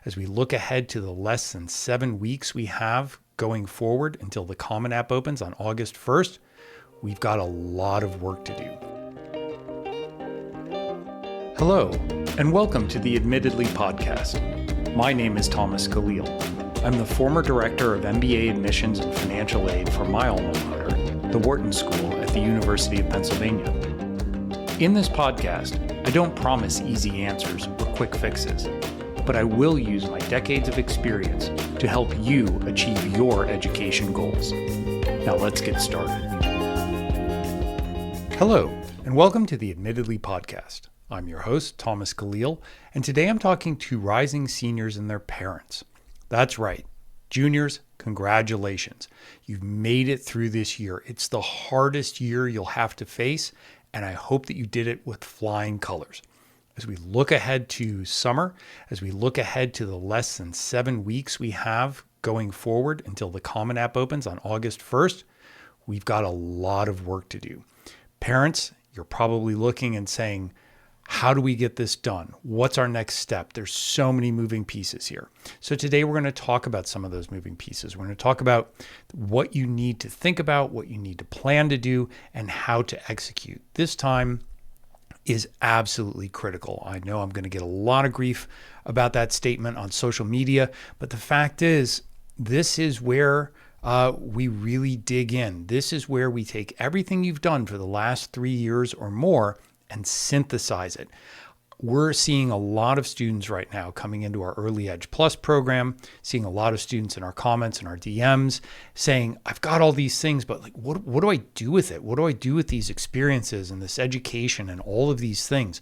as we look ahead to the less than 7 weeks we have going forward until the Common App opens on August 1st, we've got a lot of work to do. Hello, and welcome to the Admittedly podcast. My name is Thomas Caleel. I'm the former director of MBA admissions and financial aid for my alma mater, the Wharton School at the University of Pennsylvania. In this podcast, I don't promise easy answers or quick fixes, but I will use my decades of experience to help you achieve your education goals. Now let's get started. Hello, and welcome to the Admittedly podcast. I'm your host, Thomas Caleel, and today I'm talking to rising seniors and their parents. That's right. Juniors, congratulations. You've made it through this year. It's the hardest year you'll have to face, and I hope that you did it with flying colors. As we look ahead to summer, as we look ahead to the less than 7 weeks we have going forward until the Common App opens on August 1st, we've got a lot of work to do. Parents, you're probably looking and saying, how do we get this done? What's our next step? There's so many moving pieces here. So today we're going to talk about some of those moving pieces. We're going to talk about what you need to think about, what you need to plan to do, and how to execute. This time is absolutely critical. I know I'm going to get a lot of grief about that statement on social media, but the fact is, this is where we really dig in. This is where we take everything you've done for the last 3 years or more and synthesize it. We're seeing a lot of students right now coming into our Early Edge Plus program, seeing a lot of students in our comments and our DMs saying, I've got all these things, but like, what do I do with it? What do I do with these experiences and this education and all of these things?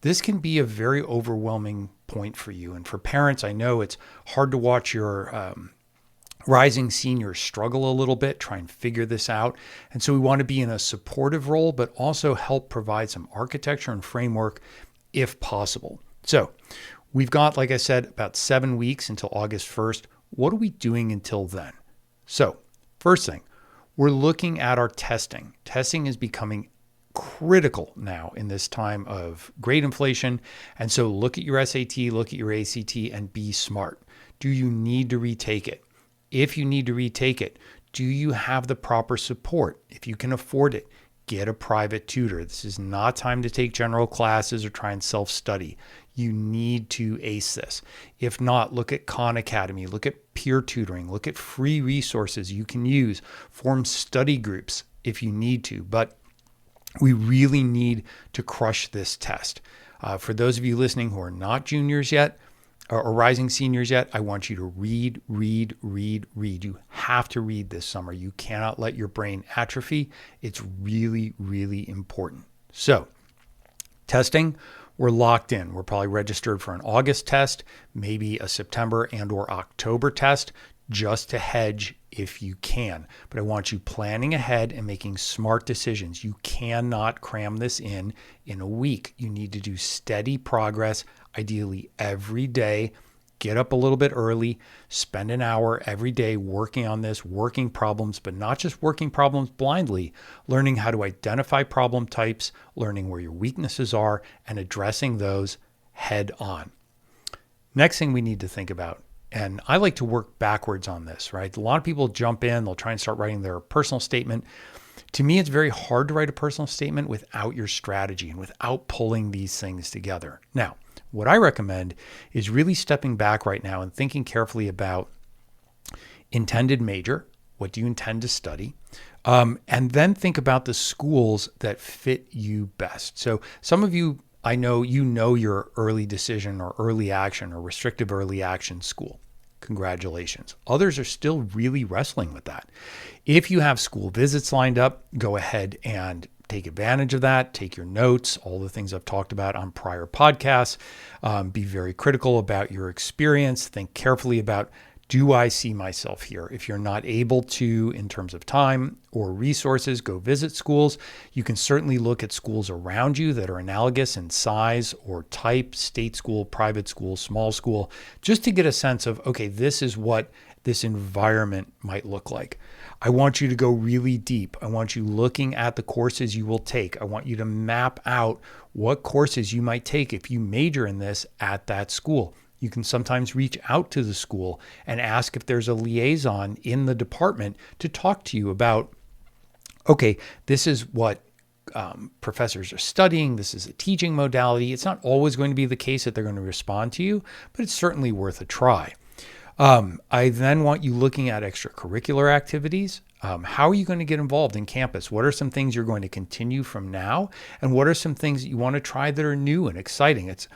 This can be a very overwhelming point for you. And for parents, I know it's hard to watch your rising seniors struggle a little bit, try and figure this out. And so we want to be in a supportive role, but also help provide some architecture and framework if possible. So we've got, like I said, about 7 weeks until August 1st. What are we doing until then? So first thing, we're looking at our testing. Testing is becoming critical now in this time of grade inflation. And so look at your SAT, look at your ACT, and be smart. Do you need to retake it? If you need to retake it, do you have the proper support? If you can afford it, get a private tutor. This is not time to take general classes or try and self-study. You need to ace this. If not, look at Khan Academy, look at peer tutoring, look at free resources you can use, form study groups if you need to. But we really need to crush this test. For those of you listening who are not juniors yet, or rising seniors yet, I want you to read. You have to read this summer. You cannot let your brain atrophy. It's really, really important. So testing, we're locked in. We're probably registered for an August test, maybe a September and or October test, just to hedge if you can. But I want you planning ahead and making smart decisions. You cannot cram this in a week. You need to do steady progress, ideally every day. Get up a little bit early, spend an hour every day working on this, working problems, but not just working problems blindly, learning how to identify problem types, learning where your weaknesses are, and addressing those head on. Next thing we need to think about, and I like to work backwards on this, right? A lot of people jump in, they'll try and start writing their personal statement. To me, it's very hard to write a personal statement without your strategy and without pulling these things together. Now, what I recommend is really stepping back right now and thinking carefully about intended major. What do you intend to study? And then think about the schools that fit you best. So some of you, I know you know your early decision or early action or restrictive early action school. Congratulations. Others are still really wrestling with that. If you have school visits lined up, go ahead and take advantage of that. Take your notes, all the things I've talked about on prior podcasts. Be very critical about your experience. Think carefully about, do I see myself here? If you're not able to, in terms of time or resources, go visit schools. You can certainly look at schools around you that are analogous in size or type, state school, private school, small school, just to get a sense of, okay, this is what this environment might look like. I want you to go really deep. I want you looking at the courses you will take. I want you to map out what courses you might take if you major in this at that school. You can sometimes reach out to the school and ask if there's a liaison in the department to talk to you about, okay, this is what professors are studying. This is a teaching modality. It's not always going to be the case that they're going to respond to you, but it's certainly worth a try. I then want you looking at extracurricular activities. How are you going to get involved in campus? What are some things you're going to continue from now? And what are some things that you want to try that are new and exciting? It's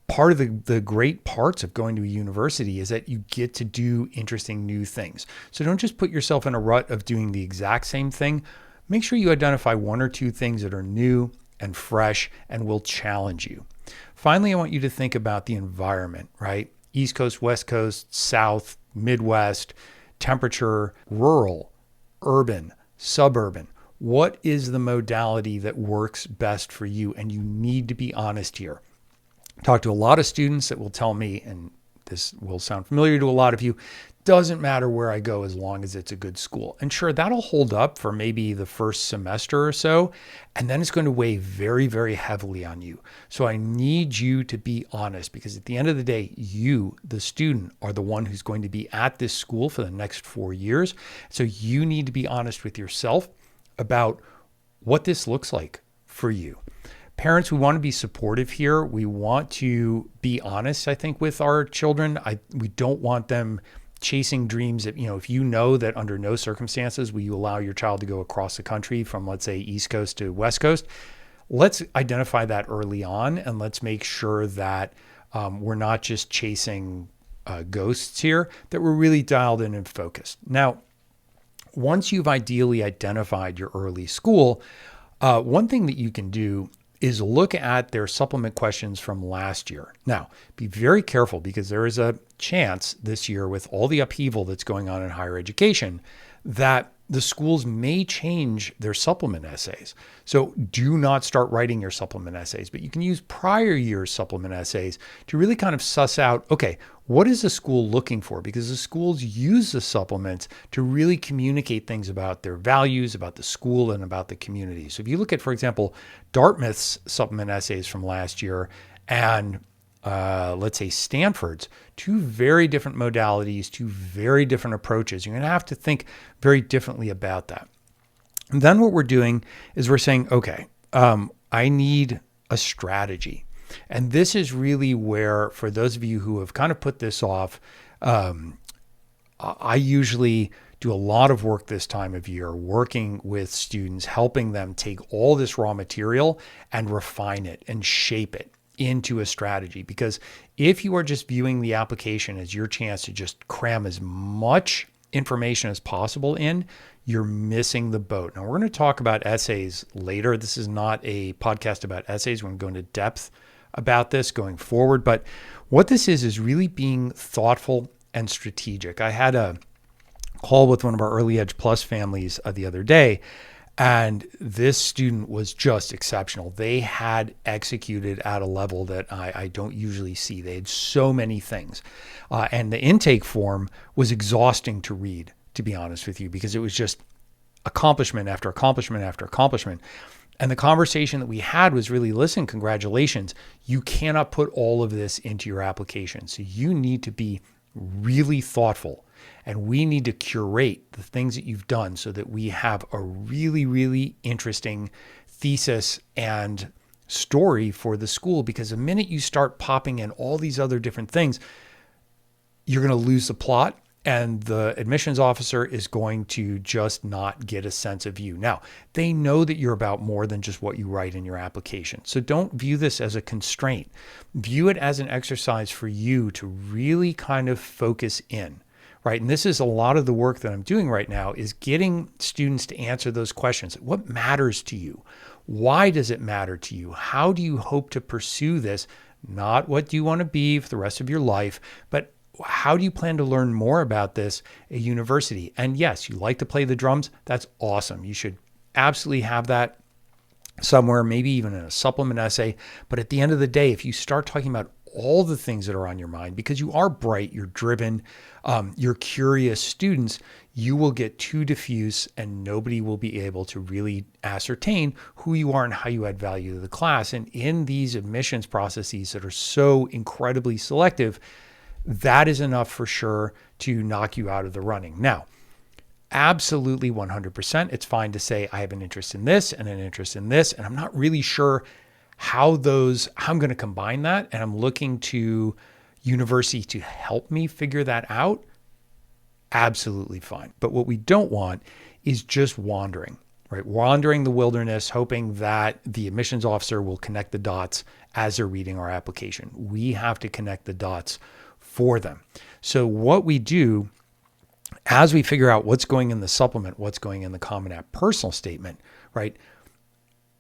part of the great parts of going to a university is that you get to do interesting new things. So don't just put yourself in a rut of doing the exact same thing. Make sure you identify one or two things that are new and fresh and will challenge you. Finally, I want you to think about the environment, right? East Coast, West Coast, South, Midwest, temperature, rural, urban, suburban. What is the modality that works best for you? And you need to be honest here. Talk to a lot of students that will tell me, and this will sound familiar to a lot of you, doesn't matter where I go as long as it's a good school. And sure, that'll hold up for maybe the first semester or so, and then it's going to weigh very, very heavily on you. So I need you to be honest, because at the end of the day, you, the student, are the one who's going to be at this school for the next 4 years. So you need to be honest with yourself about what this looks like for you. Parents, we want to be supportive here. We want to be honest, I think, with our children. We don't want them chasing dreams that, if you know that under no circumstances will you allow your child to go across the country from, let's say, East Coast to West Coast, let's identify that early on, and let's make sure that we're not just chasing ghosts here, that we're really dialed in and focused. Now, once you've ideally identified your early school, one thing that you can do is look at their supplement questions from last year. Now, be very careful, because there is a chance this year, with all the upheaval that's going on in higher education, that the schools may change their supplement essays. So do not start writing your supplement essays, but you can use prior year's supplement essays to really kind of suss out, okay, what is the school looking for? Because the schools use the supplements to really communicate things about their values, about the school, and about the community. So if you look at, for example, Dartmouth's supplement essays from last year and let's say Stanford's, two very different modalities, two very different approaches. You're going to have to think very differently about that. And then what we're doing is we're saying, okay, I need a strategy. And this is really where, for those of you who have kind of put this off, I usually do a lot of work this time of year, working with students, helping them take all this raw material and refine it and shape it into a strategy. Because if you are just viewing the application as your chance to just cram as much information as possible in, you're missing the boat. Now, we're going to talk about essays later. This is not a podcast about essays. We're going to go into depth about this going forward. But what this is really being thoughtful and strategic. I had a call with one of our Early Edge Plus families the other day, and this student was just exceptional. They had executed at a level that I don't usually see. They had so many things. And the intake form was exhausting to read, to be honest with you, because it was just accomplishment after accomplishment after accomplishment. And the conversation that we had was really, listen, congratulations. You cannot put all of this into your application. So you need to be really thoughtful. And we need to curate the things that you've done so that we have a really, really interesting thesis and story for the school. Because the minute you start popping in all these other different things, you're going to lose the plot, and the admissions officer is going to just not get a sense of you. Now, they know that you're about more than just what you write in your application. So don't view this as a constraint. View it as an exercise for you to really kind of focus in. Right. And this is a lot of the work that I'm doing right now, is getting students to answer those questions. What matters to you? Why does it matter to you? How do you hope to pursue this? Not what do you want to be for the rest of your life, but how do you plan to learn more about this at university? And yes, you like to play the drums. That's awesome. You should absolutely have that somewhere, maybe even in a supplement essay. But at the end of the day, if you start talking about all the things that are on your mind, because you are bright, you're driven, you're curious students, you will get too diffuse and nobody will be able to really ascertain who you are and how you add value to the class. And in these admissions processes that are so incredibly selective, that is enough for sure to knock you out of the running. Now, absolutely 100%, it's fine to say, I have an interest in this and an interest in this, and I'm not really sure how I'm going to combine that, and I'm looking to university to help me figure that out. Absolutely fine. But what we don't want is just wandering, right? Wandering the wilderness, hoping that the admissions officer will connect the dots as they're reading our application. We have to connect the dots for them. So what we do as we figure out what's going in the supplement, what's going in the Common App personal statement, right?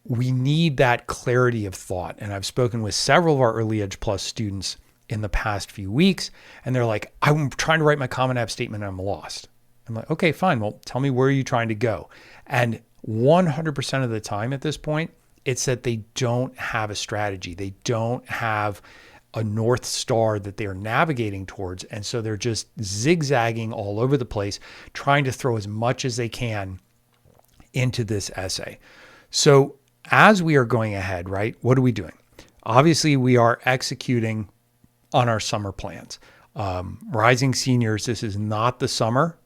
We need that clarity of thought. And I've spoken with several of our Early Edge Plus students in the past few weeks, and they're like, I'm trying to write my Common App statement and I'm lost. I'm like, okay, fine. Well, tell me, where are you trying to go? And 100% of the time at this point, it's that they don't have a strategy. They don't have a North Star that they're navigating towards. And so they're just zigzagging all over the place, trying to throw as much as they can into this essay. So as we are going ahead, right, what are we doing? Obviously, we are executing on our summer plans. Rising seniors, this is not the summer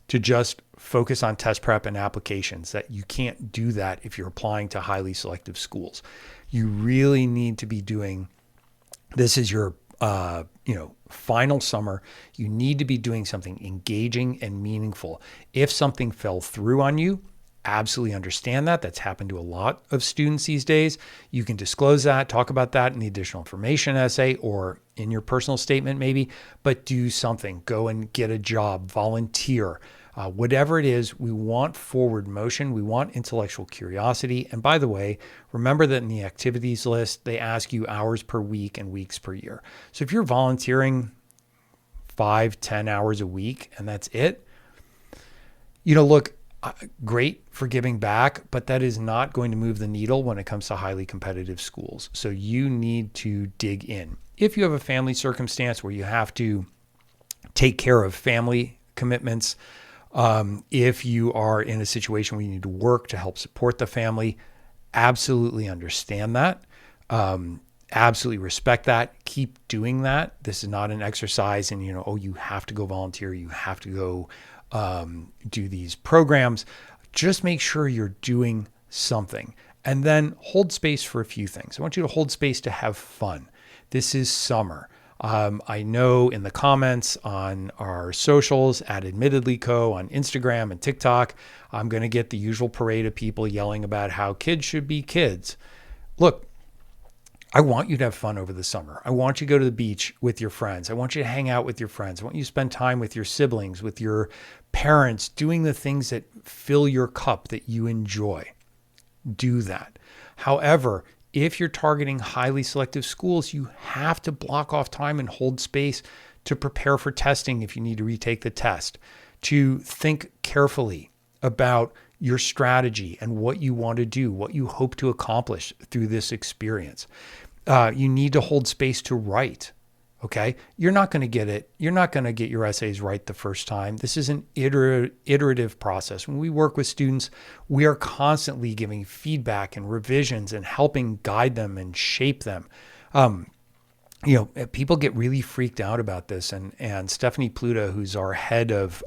to just focus on test prep and applications. That you can't do that if you're applying to highly selective schools. You really need to be doing, this is your final summer. You need to be doing something engaging and meaningful. If something fell through on you, absolutely understand that. That's happened to a lot of students these days. You can disclose that, talk about that in the additional information essay or in your personal statement maybe, but do something. Go and get a job, volunteer, whatever it is. We want forward motion. We want intellectual curiosity. And by the way, remember that in the activities list, they ask you hours per week and weeks per year. So if you're volunteering 5-10 hours a week and that's it, look, great for giving back, but that is not going to move the needle when it comes to highly competitive schools. So you need to dig in. If you have a family circumstance where you have to take care of family commitments, if you are in a situation where you need to work to help support the family, absolutely understand that. Absolutely respect that. Keep doing that. This is not an exercise in, you have to go volunteer. You have to go do these programs. Just make sure you're doing something, and then hold space for a few things. I want you to hold space to have fun. This is summer. I know in the comments on our socials at Admittedly Co. on Instagram and TikTok, I'm going to get the usual parade of people yelling about how kids should be kids. Look, I want you to have fun over the summer. I want you to go to the beach with your friends. I want you to hang out with your friends. I want you to spend time with your siblings, with your parents, doing the things that fill your cup that you enjoy. Do that. However, if you're targeting highly selective schools, you have to block off time and hold space to prepare for testing if you need to retake the test, to think carefully about your strategy and what you want to do, what you hope to accomplish through this experience. You need to hold space to write. Okay. You're not going to get it. You're not going to get your essays right the first time. This is an iterative process. When we work with students, we are constantly giving feedback and revisions and helping guide them and shape them. People get really freaked out about this. And Stephanie Pluta, who's our head of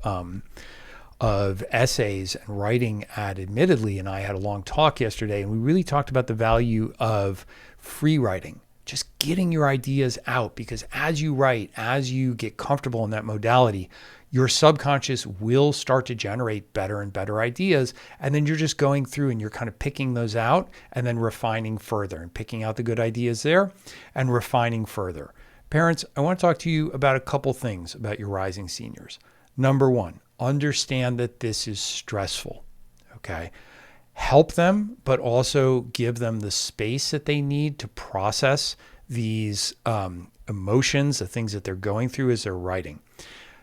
essays and writing at Admittedly, and I had a long talk yesterday, and we really talked about the value of free writing, just getting your ideas out, because as you write, as you get comfortable in that modality, your subconscious will start to generate better and better ideas. And then you're just going through and you're kind of picking those out and then refining further and picking out the good ideas there and refining further. Parents, I want to talk to you about a couple things about your rising seniors. Number one, understand that this is stressful, okay? Help them, but also give them the space that they need to process these emotions, the things that they're going through as they're writing.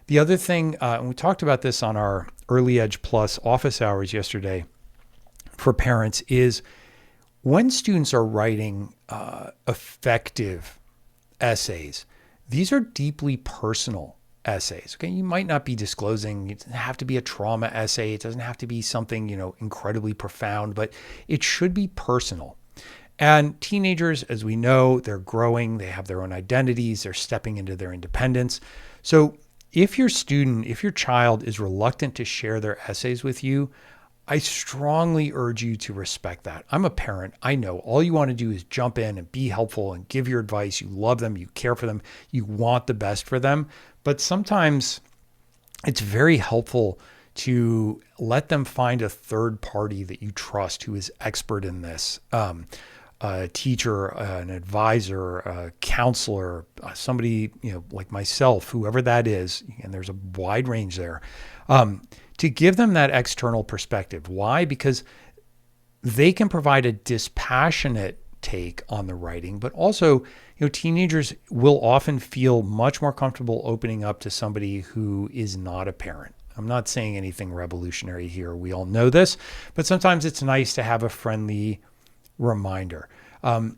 The other thing, and we talked about this on our Early Edge Plus office hours yesterday for parents, is when students are writing effective essays. These are deeply personal essays. Okay, you might not be disclosing, it doesn't have to be a trauma essay, it doesn't have to be something, incredibly profound, but it should be personal. And teenagers, as we know, they're growing, they have their own identities, they're stepping into their independence. So if your child is reluctant to share their essays with you, I strongly urge you to respect that. I'm a parent. I know all you want to do is jump in and be helpful and give your advice. You love them. You care for them. You want the best for them. But sometimes it's very helpful to let them find a third party that you trust who is expert in this. A teacher, an advisor, a counselor, somebody, like myself, whoever that is, and there's a wide range there, to give them that external perspective. Why? Because they can provide a dispassionate take on the writing, but also, teenagers will often feel much more comfortable opening up to somebody who is not a parent. I'm not saying anything revolutionary here. We all know this, but sometimes it's nice to have a friendly reminder.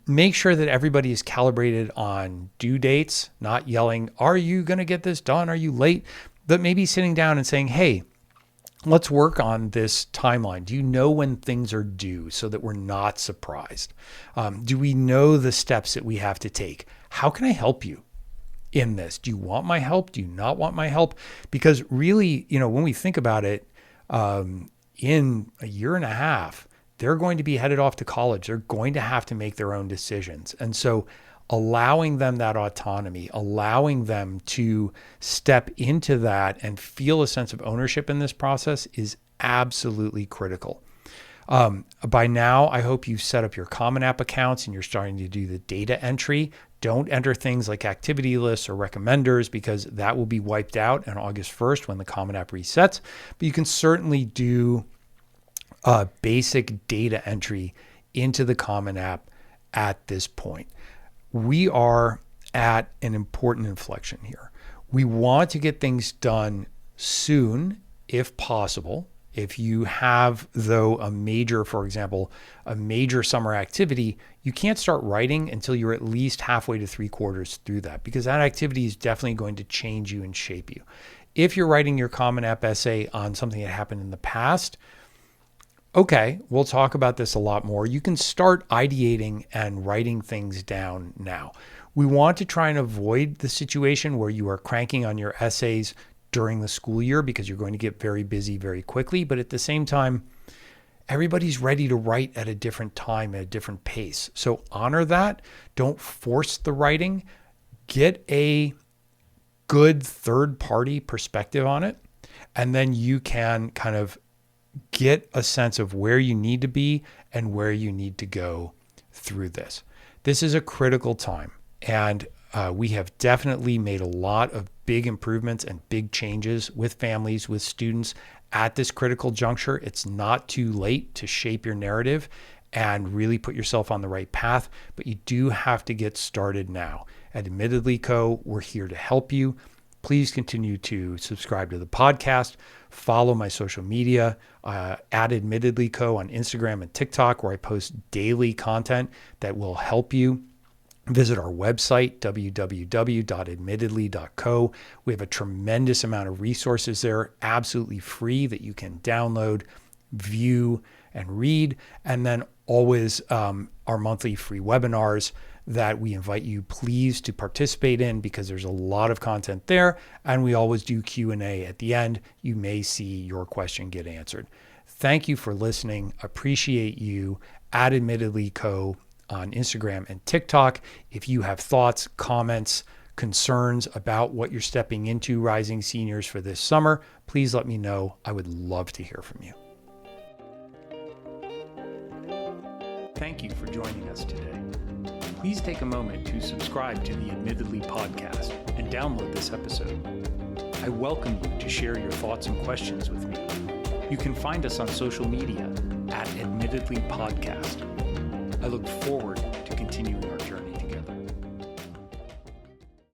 Make sure that everybody is calibrated on due dates, not yelling, "Are you going to get this done? Are you late?" But maybe sitting down and saying, "Hey, let's work on this timeline. Do you know when things are due so that we're not surprised? Do we know the steps that we have to take? How can I help you in this? Do you want my help? Do you not want my help?" Because really, when we think about it, in a year and a half, they're going to be headed off to college. They're going to have to make their own decisions. And so allowing them that autonomy, allowing them to step into that and feel a sense of ownership in this process is absolutely critical. By now, I hope you've set up your Common App accounts and you're starting to do the data entry. Don't enter things like activity lists or recommenders because that will be wiped out on August 1st when the Common App resets. But you can certainly do basic data entry into the Common App at this point. We are at an important inflection here. We want to get things done soon, if possible. If you have, though, for example, a major summer activity, you can't start writing until you're at least halfway to 3/4 through that, because that activity is definitely going to change you and shape you. If you're writing your Common App essay on something that happened in the past, okay, we'll talk about this a lot more. You can start ideating and writing things down now. We want to try and avoid the situation where you are cranking on your essays during the school year because you're going to get very busy very quickly. But at the same time, everybody's ready to write at a different time, at a different pace. So honor that. Don't force the writing. Get a good third-party perspective on it. And then you can kind of get a sense of where you need to be and where you need to go through this. This is a critical time, and we have definitely made a lot of big improvements and big changes with families, with students at this critical juncture. It's not too late to shape your narrative and really put yourself on the right path, but you do have to get started now. At Admittedly Co., we're here to help you. Please continue to subscribe to the podcast. Follow my social media at Admittedly Co. on Instagram and TikTok, where I post daily content that will help you. Visit our website, www.admittedly.co. We have a tremendous amount of resources there, absolutely free, that you can download, view, and read. And then always our monthly free webinars that we invite you please to participate in, because there's a lot of content there, and we always do Q&A at the end. You may see your question get answered. Thank you for listening. Appreciate you. At Admittedly Co. on Instagram and TikTok. If you have thoughts, comments, concerns about what you're stepping into, rising seniors, for this summer, please let me know. I would love to hear from you. Thank you for joining us today. Please take a moment to subscribe to the Admittedly podcast and download this episode. I welcome you to share your thoughts and questions with me. You can find us on social media at Admittedly Podcast. I look forward to continuing our journey